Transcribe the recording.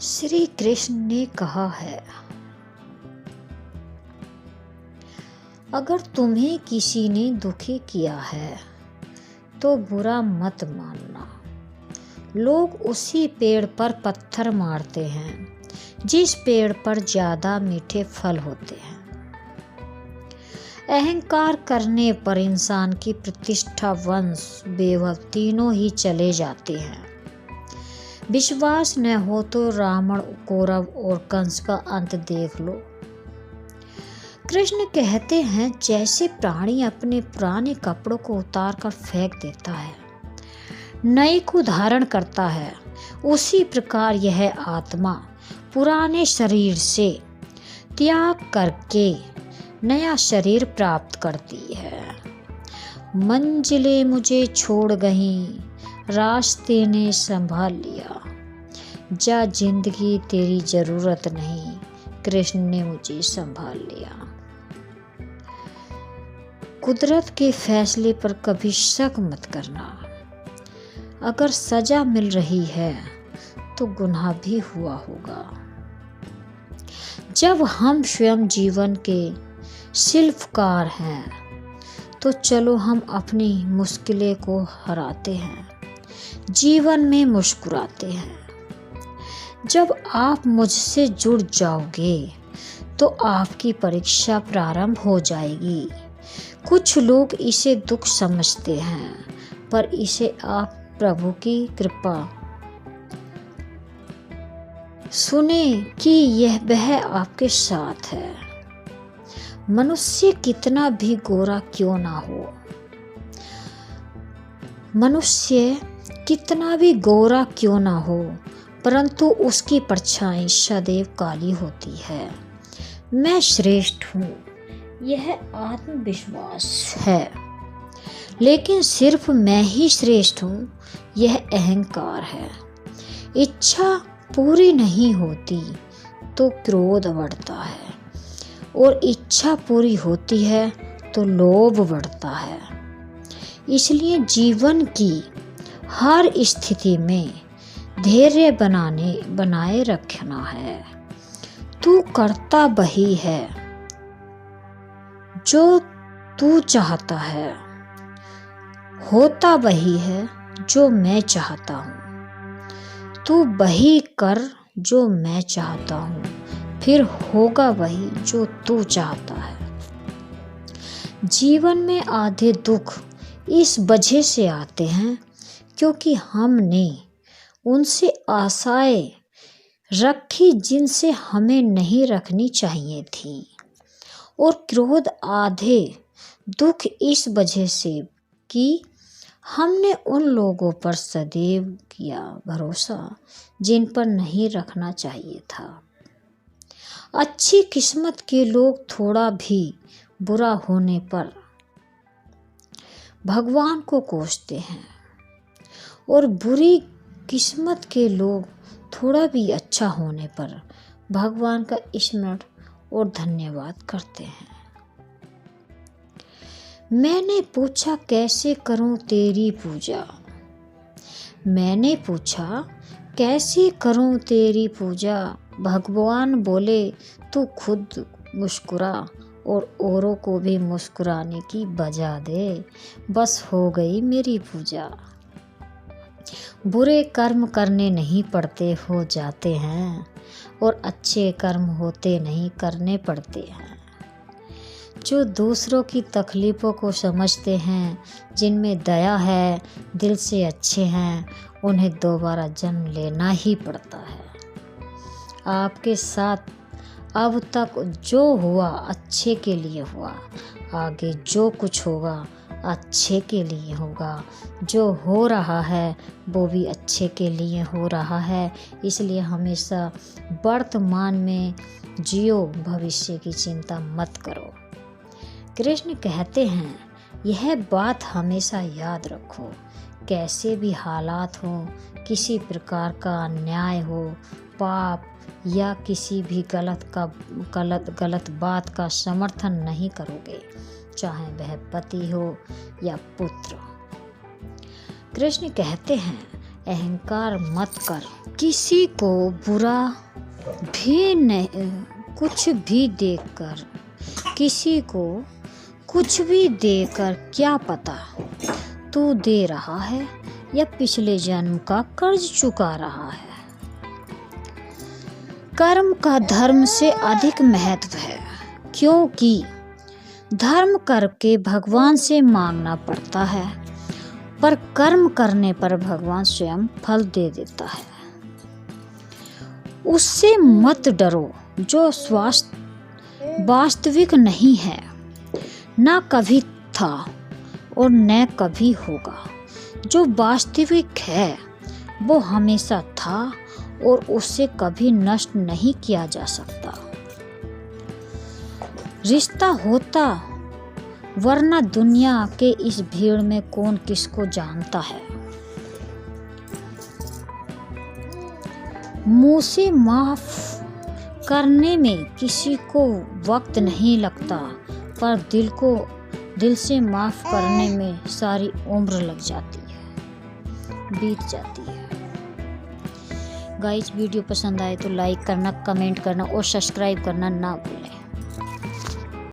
श्री कृष्ण ने कहा है, अगर तुम्हें किसी ने दुखी किया है तो बुरा मत मानना। लोग उसी पेड़ पर पत्थर मारते हैं जिस पेड़ पर ज्यादा मीठे फल होते हैं। अहंकार करने पर इंसान की प्रतिष्ठा, वंश, वैभव तीनों ही चले जाते हैं। विश्वास न हो तो रावण, कौरव और कंस का अंत देख लो। कृष्ण कहते हैं, जैसे प्राणी अपने पुराने कपड़ों को उतार कर फेंक देता है, नए को धारण करता है, उसी प्रकार यह आत्मा पुराने शरीर से त्याग करके नया शरीर प्राप्त करती है। मंजिलें मुझे छोड़ गईं, रास्ते ने संभाल लिया। जा जिंदगी तेरी जरूरत नहीं, कृष्ण ने मुझे संभाल लिया। कुदरत के फैसले पर कभी शक मत करना। अगर सजा मिल रही है तो गुनाह भी हुआ होगा। जब हम स्वयं जीवन के शिल्पकार हैं तो चलो हम अपनी मुश्किलें को हराते हैं, जीवन में मुस्कुराते हैं। जब आप मुझसे जुड़ जाओगे तो आपकी परीक्षा प्रारंभ हो जाएगी। कुछ लोग इसे दुख समझते हैं, पर इसे आप प्रभु की कृपा सुने कि वह आपके साथ है। मनुष्य कितना भी गोरा क्यों ना हो, मनुष्य कितना भी गोरा क्यों ना हो, परंतु उसकी परछाई सदैव काली होती है। मैं श्रेष्ठ हूँ, यह आत्मविश्वास है, लेकिन सिर्फ मैं ही श्रेष्ठ हूँ, यह अहंकार है। इच्छा पूरी नहीं होती तो क्रोध बढ़ता है, और इच्छा पूरी होती है तो लोभ बढ़ता है। इसलिए जीवन की हर स्थिति में धैर्य बनाए रखना है। तू करता वही है जो तू चाहता है, होता वही है जो मैं चाहता हूँ। तू वही कर जो मैं चाहता हूँ, फिर होगा वही जो तू चाहता है। जीवन में आधे दुख इस वजह से आते हैं क्योंकि हमने उनसे आशाएं रखी जिनसे हमें नहीं रखनी चाहिए थी, और क्रोध आधे दुख इस वजह से कि हमने उन लोगों पर सदैव किया भरोसा जिन पर नहीं रखना चाहिए था। अच्छी किस्मत के लोग थोड़ा भी बुरा होने पर भगवान को कोसते हैं, और बुरी किस्मत के लोग थोड़ा भी अच्छा होने पर भगवान का स्मरण और धन्यवाद करते हैं। मैंने पूछा, कैसे करूं तेरी पूजा? मैंने पूछा, कैसे करूं तेरी पूजा? भगवान बोले, तू खुद मुस्कुरा और औरों को भी मुस्कुराने की बजा दे, बस हो गई मेरी पूजा। बुरे कर्म करने नहीं पड़ते, हो जाते हैं, और अच्छे कर्म होते नहीं, करने पड़ते हैं। जो दूसरों की तकलीफ़ों को समझते हैं, जिनमें दया है, दिल से अच्छे हैं, उन्हें दोबारा जन्म लेना ही पड़ता है। आपके साथ अब तक जो हुआ अच्छे के लिए हुआ, आगे जो कुछ होगा अच्छे के लिए होगा। जो हो रहा है वो भी अच्छे के लिए हो रहा है, इसलिए हमेशा वर्तमान में जियो, भविष्य की चिंता मत करो। कृष्ण कहते हैं, यह बात हमेशा याद रखो, कैसे भी हालात हो, किसी प्रकार का अन्याय हो, पाप या किसी भी गलत बात का समर्थन नहीं करोगे, चाहे वह पति हो या पुत्र। कृष्ण कहते हैं, अहंकार मत कर। किसी को बुरा भी नहीं, कुछ भी देखकर, किसी को कुछ भी देकर क्या पता तू दे रहा है या पिछले जन्म का कर्ज चुका रहा है। कर्म का धर्म से अधिक महत्व है, क्योंकि धर्म करके भगवान से मांगना पड़ता है, पर कर्म करने पर भगवान स्वयं फल दे देता है। उससे मत डरो जो वास्तविक नहीं है, ना कभी था और न कभी होगा। जो वास्तविक है वो हमेशा था और उससे कभी नष्ट नहीं किया जा सकता। रिश्ता होता, वरना दुनिया के इस भीड़ में कौन किसको जानता है। मुँह से माफ करने में किसी को वक्त नहीं लगता, पर दिल से माफ करने में सारी उम्र लग जाती है, बीत जाती है। गाइस, वीडियो पसंद आए तो लाइक करना, कमेंट करना और सब्सक्राइब करना ना भूलें।